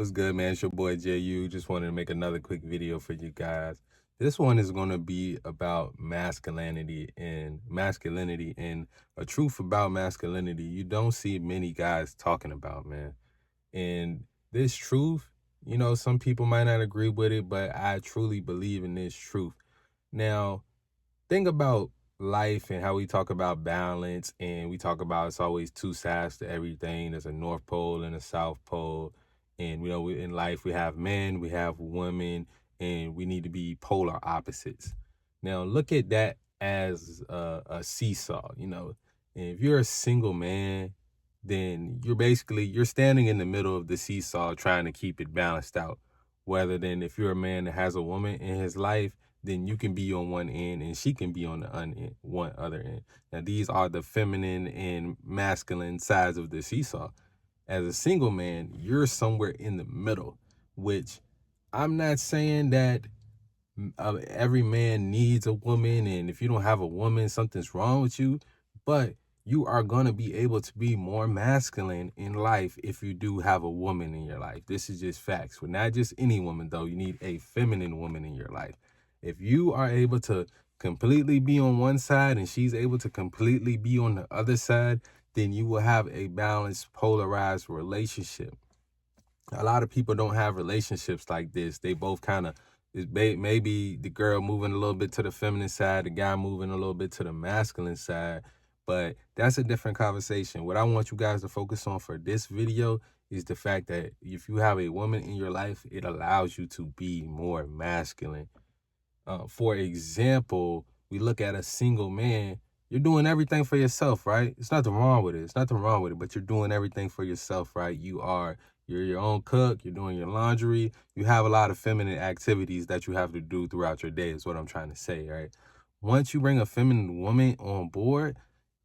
What's good, man? It's your boy JU. Just wanted to make another quick video for you guys. This one is going to be about masculinity and a truth about masculinity you don't see many guys talking about, man. And this truth, some people might not agree with it, but I truly believe in this truth. Now, think about life and how we talk about balance, and we talk about it's always two sides to everything. There's a North Pole and a South Pole. And in life we have men, we have women, and we need to be polar opposites. Now look at that as a seesaw. And if you're a single man, then you're standing in the middle of the seesaw trying to keep it balanced out. Whether than if you're a man that has a woman in his life, then you can be on one end and she can be on the one other end. Now, these are the feminine and masculine sides of the seesaw. As a single man, you're somewhere in the middle, which I'm not saying that every man needs a woman, and if you don't have a woman, something's wrong with you, but you are going to be able to be more masculine in life if you do have a woman in your life. This is just facts. But not just any woman, though. You need a feminine woman in your life. If you are able to completely be on one side and she's able to completely be on the other side, then you will have a balanced, polarized relationship. A lot of people don't have relationships like this. They both kind of, maybe the girl moving a little bit to the feminine side, the guy moving a little bit to the masculine side, but that's a different conversation. What I want you guys to focus on for this video is the fact that if you have a woman in your life, it allows you to be more masculine. For example, we look at a single man. You're doing everything for yourself, right? It's nothing wrong with it. It's nothing wrong with it, but you're doing everything for yourself, right? You're your own cook. You're doing your laundry. You have a lot of feminine activities that you have to do throughout your day is what I'm trying to say, right? Once you bring a feminine woman on board,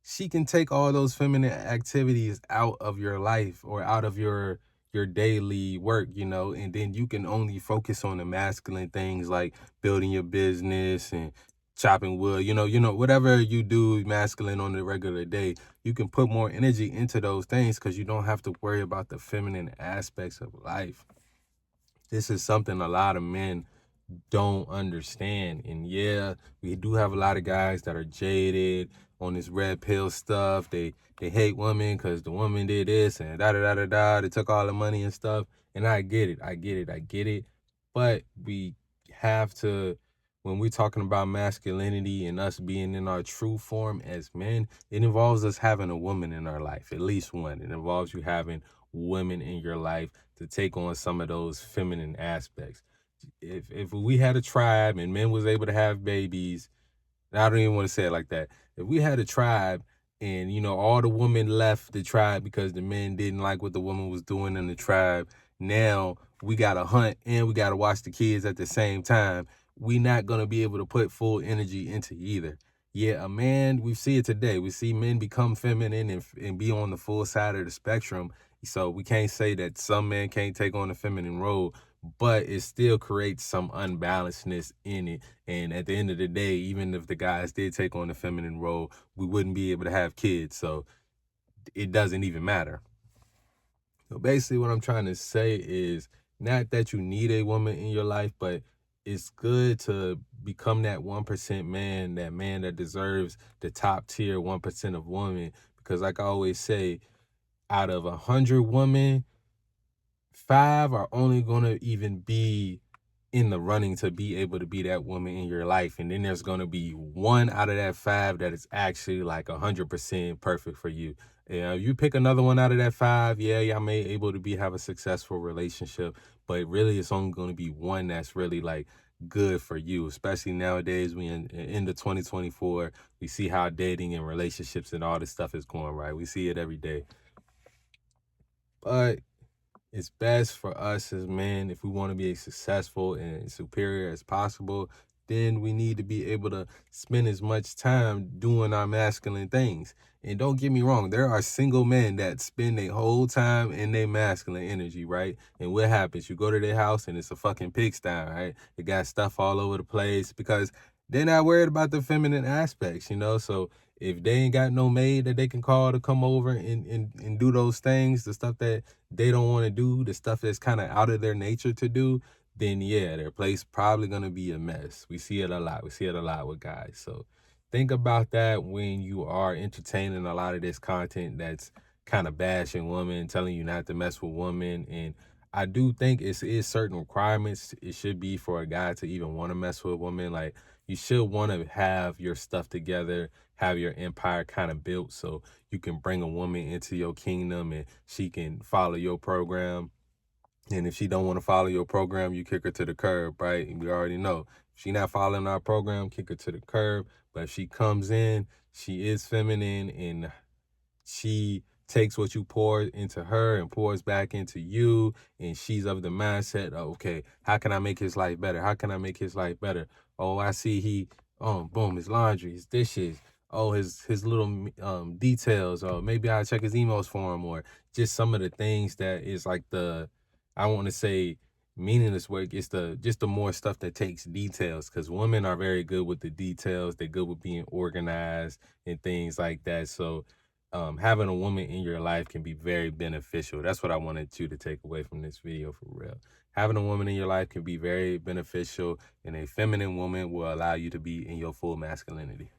she can take all those feminine activities out of your life or out of your daily work, and then you can only focus on the masculine things like building your business and chopping wood, whatever you do masculine on a regular day, you can put more energy into those things because you don't have to worry about the feminine aspects of life. This is something a lot of men don't understand. And yeah, we do have a lot of guys that are jaded on this red pill stuff. They hate women because the woman did this and da-da-da-da-da. They took all the money and stuff. And I get it. But we have to, when we're talking about masculinity and us being in our true form as men, it involves us having a woman in our life, at least one. It involves you having women in your life to take on some of those feminine aspects. If we had a tribe and men was able to have babies, I don't even want to say it like that. If we had a tribe and, all the women left the tribe because the men didn't like what the woman was doing in the tribe, now we got to hunt and we got to watch the kids at the same time. We not going to be able to put full energy into either. Yeah, a man, we see it today. We see men become feminine and be on the full side of the spectrum. So we can't say that some men can't take on the feminine role, but it still creates some unbalancedness in it. And at the end of the day, even if the guys did take on the feminine role, we wouldn't be able to have kids. So it doesn't even matter. So basically what I'm trying to say is not that you need a woman in your life, but it's good to become that 1% man, that man that deserves the top tier 1% of women. Because like I always say, out of 100 women, 5 are only going to even be in the running to be able to be that woman in your life. And then there's going to be 1 out of that 5 that is actually like 100% perfect for you. You pick another one out of that 5, yeah, y'all may able to have a successful relationship, but really it's only going to be 1 that's really like good for you. Especially nowadays, we in the 2024, we see how dating and relationships and all this stuff is going, right? We see it every day. But it's best for us as men, if we want to be as successful and superior as possible, then we need to be able to spend as much time doing our masculine things. And don't get me wrong, there are single men that spend their whole time in their masculine energy, right? And what happens? You go to their house and it's a fucking pigsty, right? They got stuff all over the place because they're not worried about the feminine aspects, So if they ain't got no maid that they can call to come over and do those things, the stuff that they don't want to do, the stuff that's kind of out of their nature to do, then yeah, their place probably gonna be a mess. We see it a lot. We see it a lot with guys. So think about that when you are entertaining a lot of this content that's kind of bashing women, telling you not to mess with women. And I do think it is certain requirements it should be for a guy to even want to mess with a woman. Like, you should want to have your stuff together, have your empire kind of built so you can bring a woman into your kingdom and she can follow your program. And if she don't want to follow your program, you kick her to the curb, right? And we already know if she not following our program, kick her to the curb. But if she comes in, she is feminine and she takes what you pour into her and pours back into you, and she's of the mindset of, okay, how can I make his life better? How can I make his life better? Oh, I see he, boom, his laundry, his dishes, oh, his little details, or maybe I'll check his emails for him, or just some of the things that is like I want to say meaningless work. It's just the more stuff that takes details, because women are very good with the details. They're good with being organized and things like that. So having a woman in your life can be very beneficial. That's what I wanted you to take away from this video, for real. Having a woman in your life can be very beneficial, and a feminine woman will allow you to be in your full masculinity.